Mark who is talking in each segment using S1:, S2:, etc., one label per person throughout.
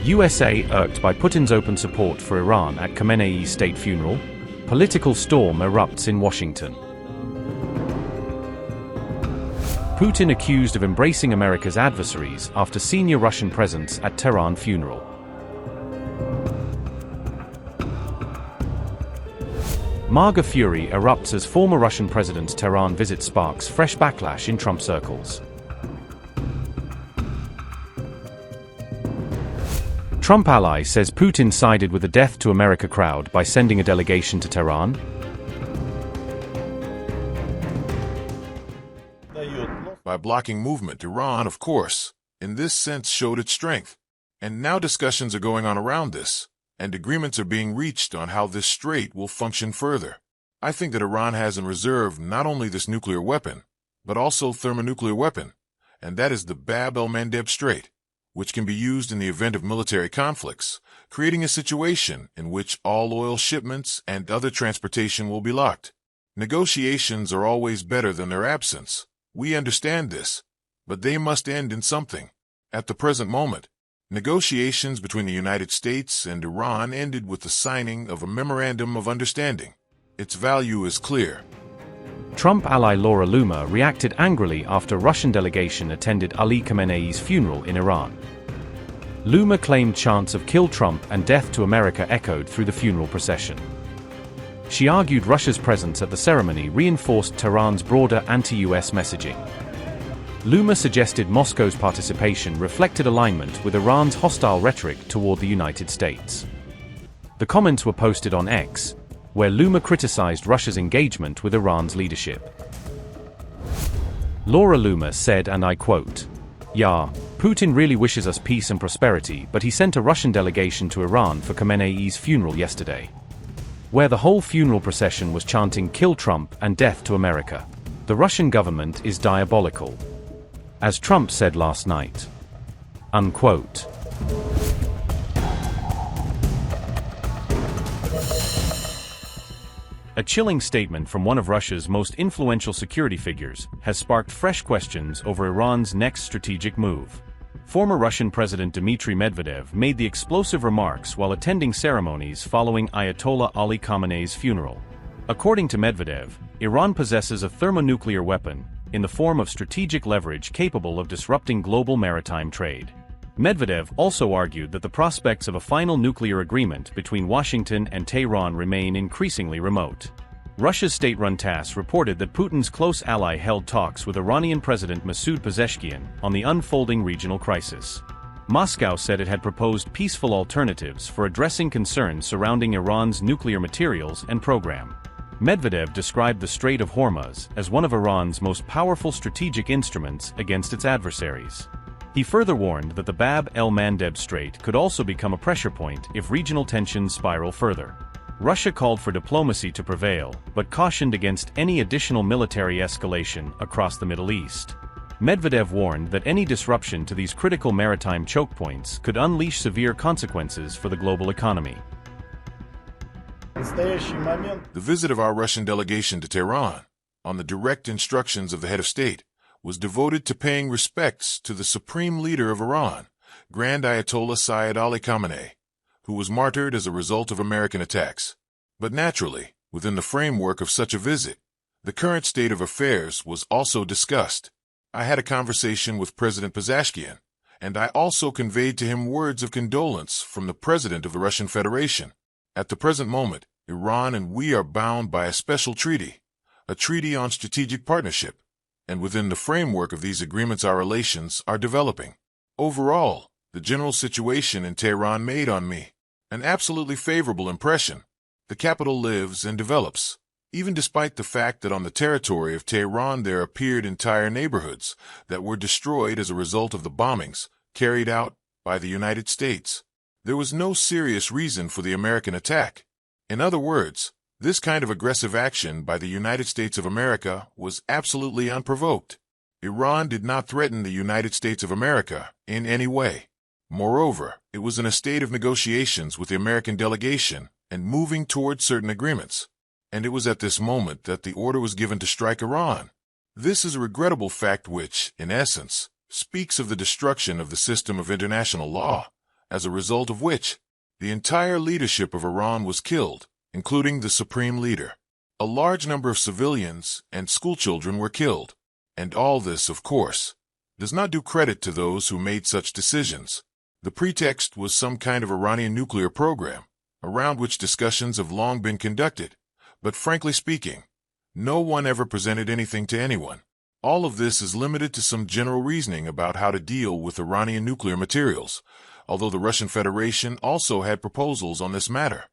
S1: USA irked by Putin's open support for Iran at Khamenei's state funeral? Political storm erupts in Washington. Putin accused of embracing America's adversaries after senior Russian presence at Tehran funeral. MAGA fury erupts as former Russian president's Tehran visit sparks fresh backlash in Trump circles. Trump ally says Putin sided with the Death to America crowd by sending a delegation to Tehran.
S2: By blocking movement, Iran, of course, in this sense showed its strength. And now discussions are going on around this, and agreements are being reached on how this strait will function further. I think that Iran has in reserve not only this nuclear weapon, but also thermonuclear weapon, and that is the Bab el-Mandeb Strait, which can be used in the event of military conflicts, creating a situation in which all oil shipments and other transportation will be locked. Negotiations are always better than their absence. We understand this, but they must end in something. At the present moment, negotiations between the United States and Iran ended with the signing of a memorandum of understanding. Its value is clear.
S1: Trump ally Laura Loomer reacted angrily after Russian delegation attended Ali Khamenei's funeral in Iran. Loomer claimed chants of "Kill Trump" and "Death to America" echoed through the funeral procession. She argued Russia's presence at the ceremony reinforced Tehran's broader anti-U.S. messaging. Loomer suggested Moscow's participation reflected alignment with Iran's hostile rhetoric toward the United States. The comments were posted on X, where Loomer criticized Russia's engagement with Iran's leadership. Laura Loomer said, and I quote, "Yeah, Putin really wishes us peace and prosperity, but he sent a Russian delegation to Iran for Khamenei's funeral yesterday, where the whole funeral procession was chanting 'Kill Trump' and 'Death to America.' The Russian government is diabolical, as Trump said last night." Unquote. A chilling statement from one of Russia's most influential security figures has sparked fresh questions over Iran's next strategic move. Former Russian President Dmitry Medvedev made the explosive remarks while attending ceremonies following Ayatollah Ali Khamenei's funeral. According to Medvedev, Iran possesses a thermonuclear weapon in the form of strategic leverage capable of disrupting global maritime trade. Medvedev also argued that the prospects of a final nuclear agreement between Washington and Tehran remain increasingly remote. Russia's state-run TASS reported that Putin's close ally held talks with Iranian President Masoud Pezeshkian on the unfolding regional crisis. Moscow said it had proposed peaceful alternatives for addressing concerns surrounding Iran's nuclear materials and program. Medvedev described the Strait of Hormuz as one of Iran's most powerful strategic instruments against its adversaries. He further warned that the Bab el-Mandeb Strait could also become a pressure point if regional tensions spiral further. Russia called for diplomacy to prevail, but cautioned against any additional military escalation across the Middle East. Medvedev warned that any disruption to these critical maritime choke points could unleash severe consequences for the global economy.
S2: The visit of our Russian delegation to Tehran, on the direct instructions of the head of state, was devoted to paying respects to the supreme leader of Iran, Grand Ayatollah Sayyid Ali Khamenei, who was martyred as a result of American attacks. But naturally, within the framework of such a visit, the current state of affairs was also discussed. I had a conversation with President Pezeshkian, and I also conveyed to him words of condolence from the President of the Russian Federation. At the present moment, Iran and we are bound by a special treaty, a treaty on strategic partnership, and within the framework of these agreements our relations are developing. Overall, the general situation in Tehran made on me an absolutely favorable impression. The capital lives and develops, even despite the fact that on the territory of Tehran there appeared entire neighborhoods that were destroyed as a result of the bombings carried out by the United States. There was no serious reason for the American attack. In other words, this kind of aggressive action by the United States of America was absolutely unprovoked. Iran did not threaten the United States of America in any way. Moreover, it was in a state of negotiations with the American delegation and moving toward certain agreements. And it was at this moment that the order was given to strike Iran. This is a regrettable fact which, in essence, speaks of the destruction of the system of international law as a result of which the entire leadership of Iran was killed, including the supreme leader. A large number of civilians and schoolchildren were killed. And all this, of course, does not do credit to those who made such decisions. The pretext was some kind of Iranian nuclear program, around which discussions have long been conducted. But frankly speaking, no one ever presented anything to anyone. All of this is limited to some general reasoning about how to deal with Iranian nuclear materials, although the Russian Federation also had proposals on this matter.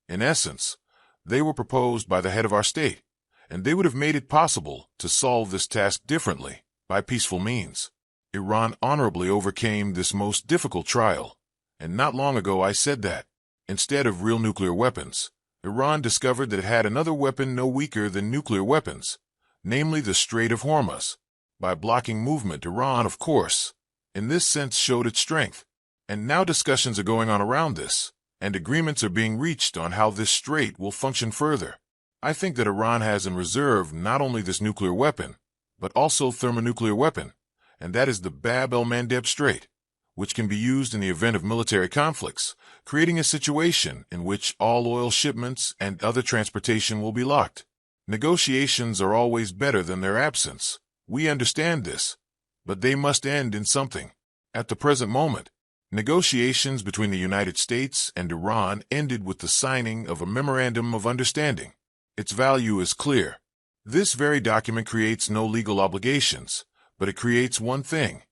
S2: In essence, they were proposed by the head of our state, and they would have made it possible to solve this task differently, by peaceful means. Iran honorably overcame this most difficult trial, and not long ago I said that, instead of real nuclear weapons, Iran discovered that it had another weapon no weaker than nuclear weapons, namely the Strait of Hormuz. By blocking movement, Iran, of course, in this sense showed its strength. And now discussions are going on around this, and agreements are being reached on how this strait will function further. I think that Iran has in reserve not only this nuclear weapon, but also thermonuclear weapon, and that is the Bab el-Mandeb Strait, which can be used in the event of military conflicts, creating a situation in which all oil shipments and other transportation will be locked. Negotiations are always better than their absence. We understand this, but they must end in something. At the present moment, negotiations between the United States and Iran ended with the signing of a Memorandum of Understanding. Its value is clear. This very document creates no legal obligations, but it creates one thing.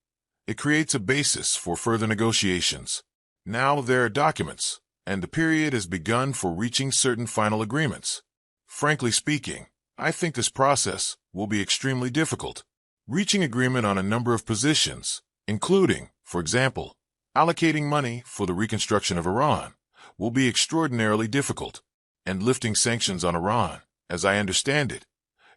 S2: It creates a basis for further negotiations. Now there are documents, and the period has begun for reaching certain final agreements. Frankly speaking, I think this process will be extremely difficult. Reaching agreement on a number of positions, including, for example, allocating money for the reconstruction of Iran, will be extraordinarily difficult. And lifting sanctions on Iran, as I understand it,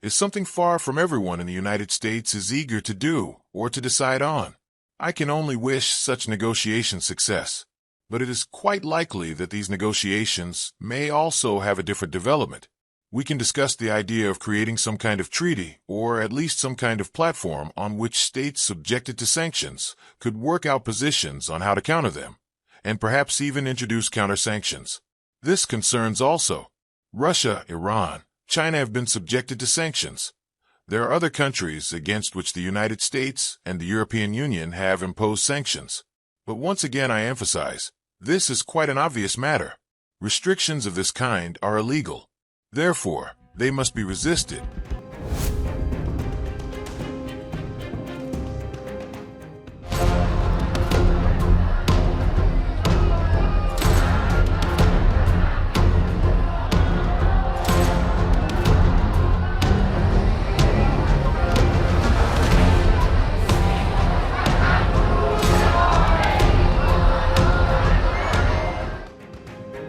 S2: is something far from everyone in the United States is eager to do or to decide on. I can only wish such negotiation success, but it is quite likely that these negotiations may also have a different development. We can discuss the idea of creating some kind of treaty, or at least some kind of platform on which states subjected to sanctions could work out positions on how to counter them, and perhaps even introduce counter-sanctions. This concerns also Russia, Iran, China have been subjected to sanctions. There are other countries against which the United States and the European Union have imposed sanctions. But once again I emphasize, this is quite an obvious matter. Restrictions of this kind are illegal. Therefore, they must be resisted.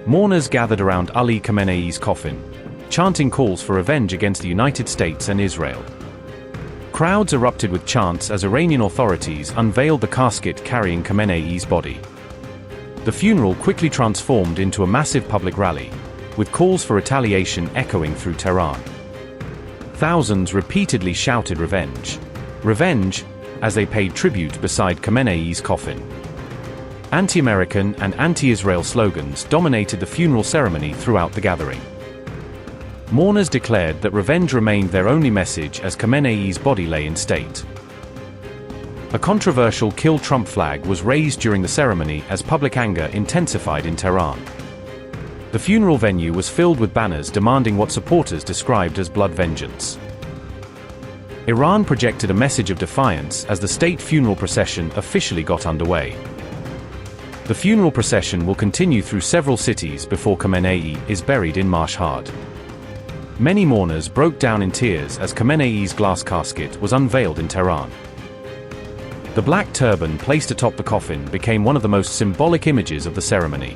S1: Mourners gathered around Ali Khamenei's coffin, chanting calls for revenge against the United States and Israel. Crowds erupted with chants as Iranian authorities unveiled the casket carrying Khamenei's body. The funeral quickly transformed into a massive public rally, with calls for retaliation echoing through Tehran. Thousands repeatedly shouted revenge, revenge, as they paid tribute beside Khamenei's coffin. Anti-American and anti-Israel slogans dominated the funeral ceremony throughout the gathering. Mourners declared that revenge remained their only message as Khamenei's body lay in state. A controversial Kill Trump flag was raised during the ceremony as public anger intensified in Tehran. The funeral venue was filled with banners demanding what supporters described as blood vengeance. Iran projected a message of defiance as the state funeral procession officially got underway. The funeral procession will continue through several cities before Khamenei is buried in Mashhad. Many mourners broke down in tears as Khamenei's glass casket was unveiled in Tehran. The black turban placed atop the coffin became one of the most symbolic images of the ceremony.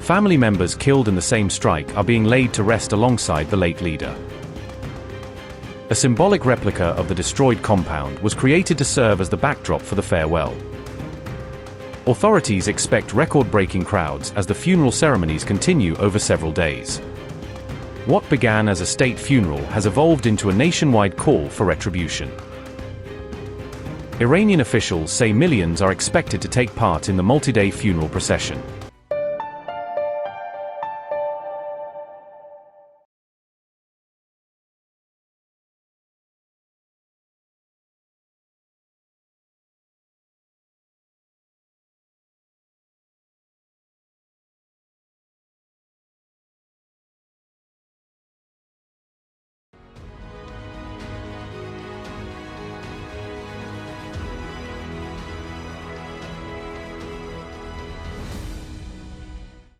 S1: Family members killed in the same strike are being laid to rest alongside the late leader. A symbolic replica of the destroyed compound was created to serve as the backdrop for the farewell. Authorities expect record-breaking crowds as the funeral ceremonies continue over several days. What began as a state funeral has evolved into a nationwide call for retribution. Iranian officials say millions are expected to take part in the multi-day funeral procession.